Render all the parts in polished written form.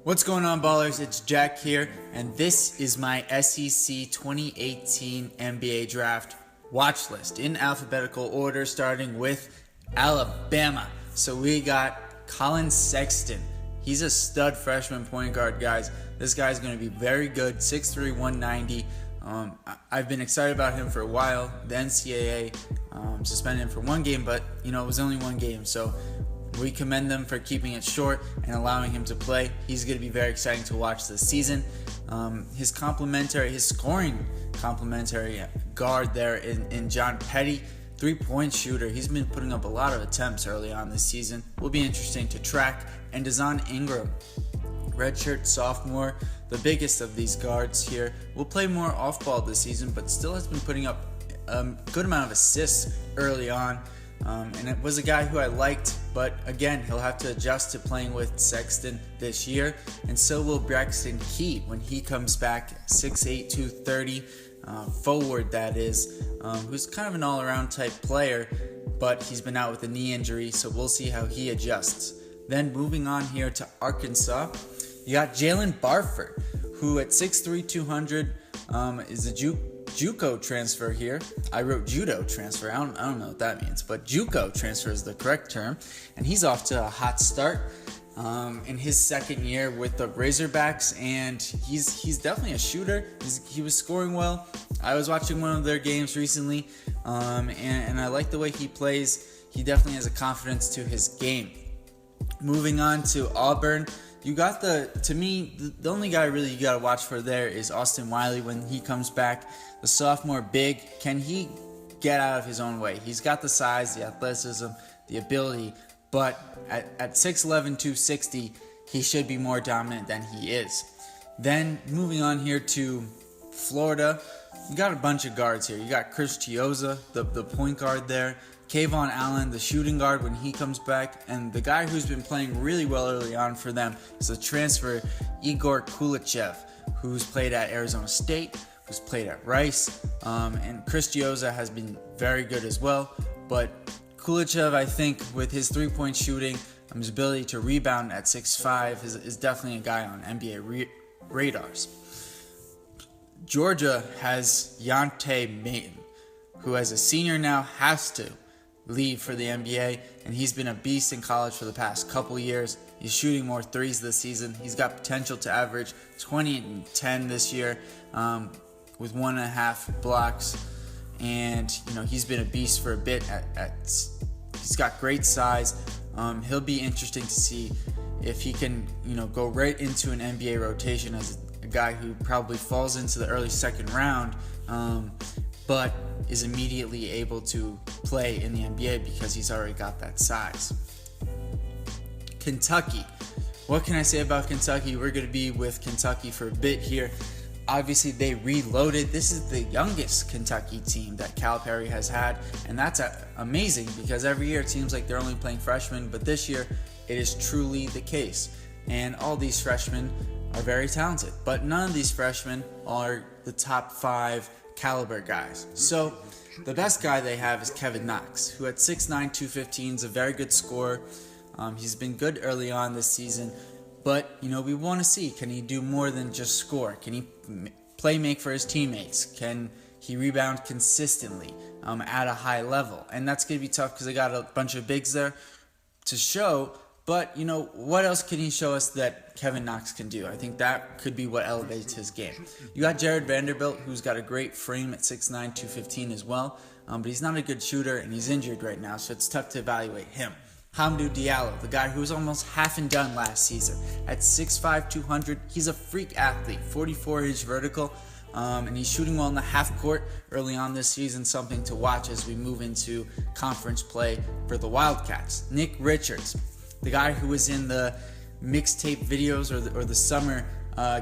What's going on, ballers? It's Jack here, and this is my SEC 2018 NBA Draft watch list in alphabetical order, starting with Alabama. So we got Collin Sexton. He's a stud freshman point guard, guys. This guy's going to be very good, 6'3", 190. I've been excited about him for a while. The NCAA suspended him for one game, but it was only one game, so we commend them for keeping it short and allowing him to play. He's going to be very exciting to watch this season. His scoring complementary guard there in John Petty, three-point shooter. He's been putting up a lot of attempts early on this season. Will be interesting to track. And Dazon Ingram, redshirt sophomore, the biggest of these guards here, will play more off-ball this season, but still has been putting up a good amount of assists early on. And it was a guy who I liked, but again, he'll have to adjust to playing with Sexton this year, and so will Braxton Key when he comes back, 6'8", 230, forward that is, who's kind of an all-around type player, but he's been out with a knee injury, so we'll see how he adjusts. Then moving on here to Arkansas, you got Jalen Barford, who at 6'3", 200 is a JUCO transfer here. I wrote judo transfer. I don't know what that means, but JUCO transfer is the correct term, and he's off to a hot start in his second year with the Razorbacks, and he's definitely a shooter. He was scoring well. I was watching one of their games recently, and I like the way he plays. He definitely has a confidence to his game. Moving on to Auburn, you got the only guy really you got to watch for there is Austin Wiley when he comes back. The sophomore big, can he get out of his own way? He's got the size, the athleticism, the ability, but at 6'11", 260, he should be more dominant than he is. Then moving on here to Florida, you got a bunch of guards here. You got Chris Chiozza, the point guard there. Kayvon Allen, the shooting guard when he comes back, and the guy who's been playing really well early on for them is the transfer Igor Kulichev, who's played at Arizona State, who's played at Rice, and Chris Chiozza has been very good as well. But Kulichev, I think, with his three-point shooting, his ability to rebound at 6'5", is definitely a guy on NBA radars. Georgia has Yante Maton, who as a senior now has to leave for the NBA, and he's been a beast in college for the past couple years. He's shooting more threes this season. He's got potential to average 20 and 10 this year with 1.5 blocks, and he's been a beast for a bit. He's got great size. He'll be interesting to see if he can go right into an NBA rotation as a guy who probably falls into the early second round, but is immediately able to play in the NBA because he's already got that size. Kentucky. What can I say about Kentucky? We're going to be with Kentucky for a bit here. Obviously, they reloaded. This is the youngest Kentucky team that Calipari has had, and that's amazing because every year it seems like they're only playing freshmen, but this year it is truly the case. And all these freshmen are very talented, but none of these freshmen are the top 5 caliber guys. So the best guy they have is Kevin Knox, who at 6'9", 215 is a very good scorer. He's been good early on this season, but we want to see, can he do more than just score? Can he make for his teammates? Can he rebound consistently at a high level? And that's going to be tough because they got a bunch of bigs there to show. But, what else can he show us that Kevin Knox can do? I think that could be what elevates his game. You got Jared Vanderbilt, who's got a great frame at 6'9", 215 as well. But he's not a good shooter, and he's injured right now, so it's tough to evaluate him. Hamdou Diallo, the guy who was almost half and done last season. At 6'5", 200, he's a freak athlete, 44-inch vertical. And he's shooting well in the half court early on this season, something to watch as we move into conference play for the Wildcats. Nick Richards, the guy who was in the mixtape videos or the summer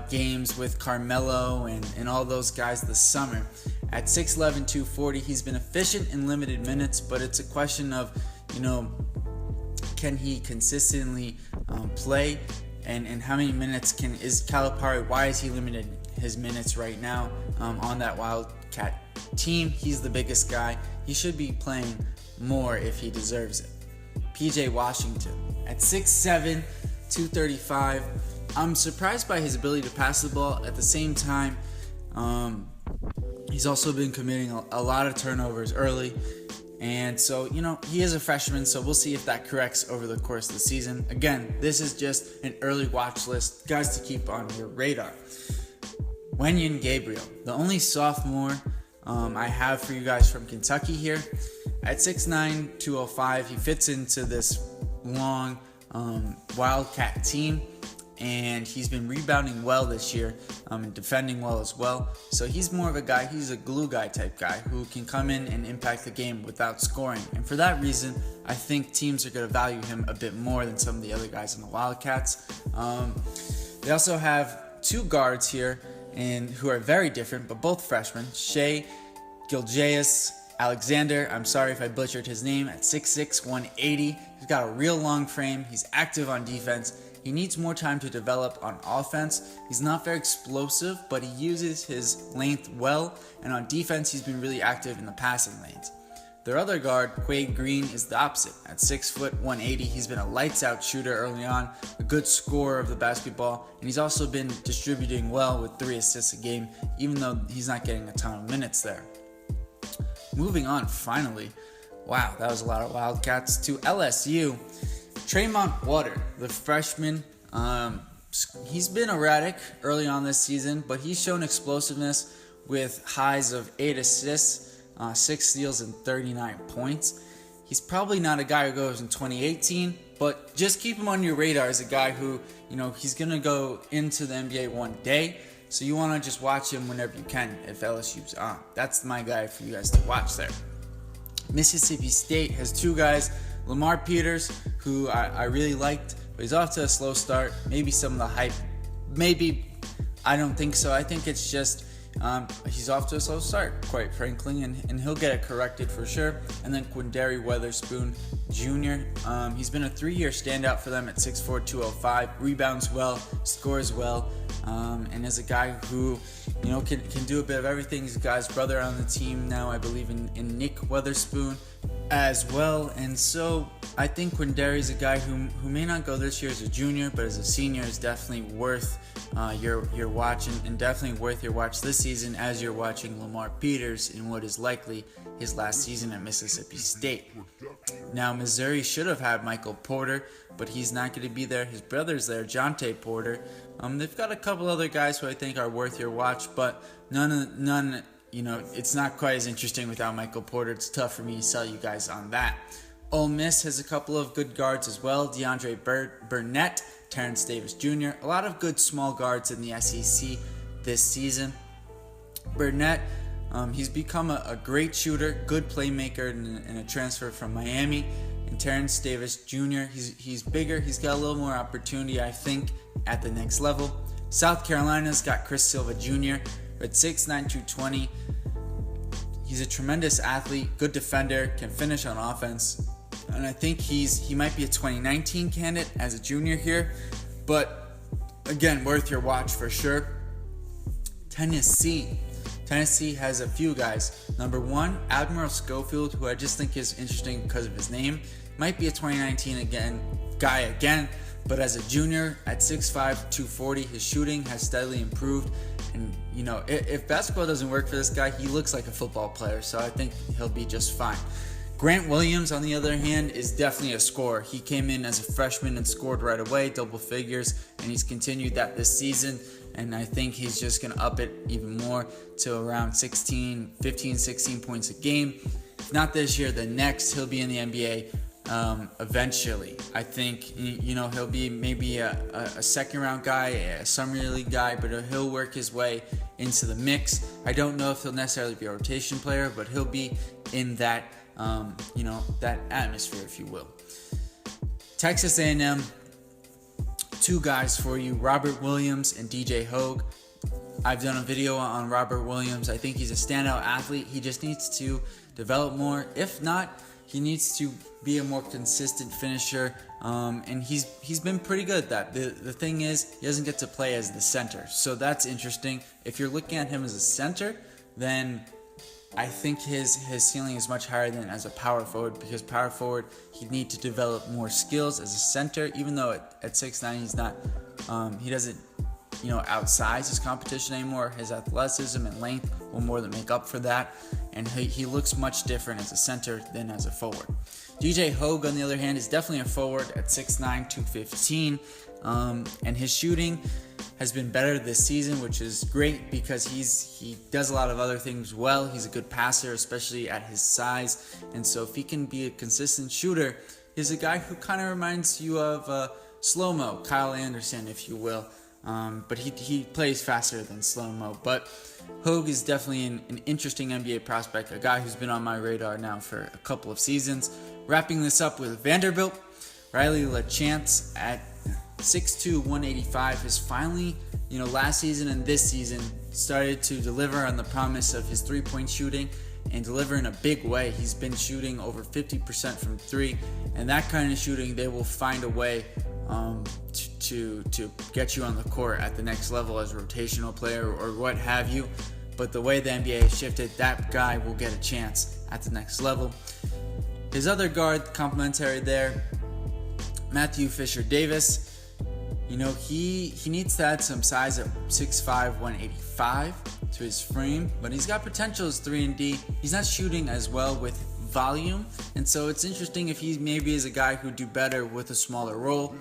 games with Carmelo and all those guys this summer. At 6'11", 240, he's been efficient in limited minutes, but it's a question of, can he consistently play, and how many minutes is Calipari? Why is he limited his minutes right now on that Wildcat team? He's the biggest guy. He should be playing more if he deserves it. PJ Washington at 6'7", 235. I'm surprised by his ability to pass the ball. At the same time, he's also been committing a lot of turnovers early. And so, he is a freshman, so we'll see if that corrects over the course of the season. Again, this is just an early watch list, guys to keep on your radar. Wenyen Gabriel, the only sophomore I have for you guys from Kentucky here. At 6'9", 205, he fits into this long Wildcat team. And he's been rebounding well this year and defending well as well. So he's more of a guy, he's a glue guy type guy who can come in and impact the game without scoring. And for that reason, I think teams are going to value him a bit more than some of the other guys in the Wildcats. They also have two guards here and who are very different, but both freshmen. Shai Gilgeous-Alexander, I'm sorry if I butchered his name, at 6'6", 180. He's got a real long frame. He's active on defense. He needs more time to develop on offense. He's not very explosive, but he uses his length well, and on defense, he's been really active in the passing lanes. Their other guard, Quade Green, is the opposite. At 6 foot 180, he's been a lights-out shooter early on, a good scorer of the basketball, and he's also been distributing well with 3 assists a game, even though he's not getting a ton of minutes there. Moving on, finally, wow, that was a lot of Wildcats, to LSU. Tremont Water, the freshman, he's been erratic early on this season, but he's shown explosiveness with highs of 8 assists, 6 steals, and 39 points. He's probably not a guy who goes in 2018, but just keep him on your radar as a guy who, he's going to go into the NBA one day, so you want to just watch him whenever you can if LSU's on. That's my guy for you guys to watch there. Mississippi State has 2 guys, Lamar Peters, who I really liked, but he's off to a slow start. Maybe some of the hype, maybe, I don't think so. I think it's just he's off to a slow start, quite frankly, and he'll get it corrected for sure. And then Quindary Weatherspoon Jr., he's been a 3-year standout for them at 6'4", 205, rebounds well, scores well, and is a guy who, can do a bit of everything. He's a guy's brother on the team now, I believe, in Nick Weatherspoon as well. And so I think Quindary is a guy who may not go this year as a junior, but as a senior is definitely worth your watch, and definitely worth your watch this season as you're watching Lamar Peters in what is likely his last season at Mississippi State. Now, Missouri should have had Michael Porter, but he's not going to be there. His brother's there, Jonte Porter. They've got a couple other guys who I think are worth your watch, but none. It's not quite as interesting without Michael Porter. It's tough for me to sell you guys on that. Ole Miss has a couple of good guards as well. DeAndre Burnett, Terrence Davis Jr. A lot of good small guards in the SEC this season. Burnett, he's become a great shooter, good playmaker in a transfer from Miami. And Terrence Davis Jr., he's bigger. He's got a little more opportunity, I think, at the next level. South Carolina's got Chris Silva Jr. at 6'9", 220. He's a tremendous athlete, good defender, can finish on offense. And I think he might be a 2019 candidate as a junior here. But, again, worth your watch for sure. Tennessee has a few guys. Number 1, Admiral Schofield, who I just think is interesting because of his name. Might be a 2019 guy again, but as a junior at 6'5", 240, his shooting has steadily improved. And, if basketball doesn't work for this guy, he looks like a football player, so I think he'll be just fine. Grant Williams, on the other hand, is definitely a scorer. He came in as a freshman and scored right away, double figures, and he's continued that this season. And I think he's just going to up it even more to around 15, 16 points a game. If not this year, then next, he'll be in the NBA eventually. I think, he'll be maybe a second-round guy, a summer league guy, but he'll work his way into the mix. I don't know if he'll necessarily be a rotation player, but he'll be in that that atmosphere, if you will. Texas A&M, 2 guys for you, Robert Williams and DJ Hogue. I've done a video on Robert Williams. I think he's a standout athlete. He just needs to develop more. If not, he needs to be a more consistent finisher, and he's been pretty good at that. The thing is, he doesn't get to play as the center, so that's interesting. If you're looking at him as a center, then I think his ceiling is much higher than as a power forward, because power forward, he'd need to develop more skills. As a center, even though at 6'9", he's not He doesn't, outsize his competition anymore. His athleticism and length will more than make up for that, and he looks much different as a center than as a forward. DJ Hogue, on the other hand, is definitely a forward at 6'9", 215, and his shooting has been better this season, which is great because he does a lot of other things well. He's a good passer, especially at his size, and so if he can be a consistent shooter, he's a guy who kind of reminds you of slow-mo, Kyle Anderson, if you will. But he plays faster than slow-mo. But Hogue is definitely an interesting NBA prospect, a guy who's been on my radar now for a couple of seasons. Wrapping this up with Vanderbilt, Riley LaChance at 6'2", 185 has finally, last season and this season started to deliver on the promise of his three-point shooting and deliver in a big way. He's been shooting over 50% from three, and that kind of shooting, they will find a way to get you on the court at the next level as a rotational player or what have you. But the way the NBA has shifted, that guy will get a chance at the next level. His other guard, complementary there, Matthew Fisher-Davis. He needs to add some size at 6'5", 185 to his frame, but he's got potential as 3-and-D. He's not shooting as well with volume, and so it's interesting if he maybe is a guy who'd do better with a smaller role.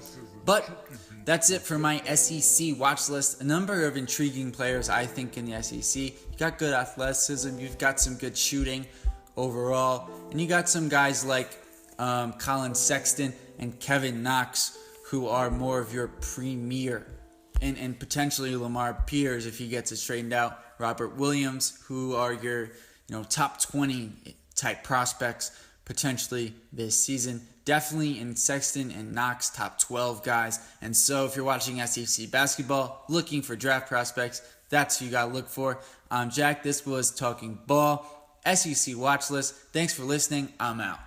But that's it for my SEC watch list. A number of intriguing players, I think, in the SEC. You got good athleticism, you've got some good shooting overall, and you got some guys like Collin Sexton and Kevin Knox, who are more of your premier, and potentially Lamar Peters if he gets it straightened out. Robert Williams, who are your top 20 type prospects potentially this season. Definitely in Sexton and Knox, top 12 guys. And so if you're watching SEC basketball, looking for draft prospects, that's who you got to look for. I'm Jack. This was Talking Ball, SEC Watch List. Thanks for listening. I'm out.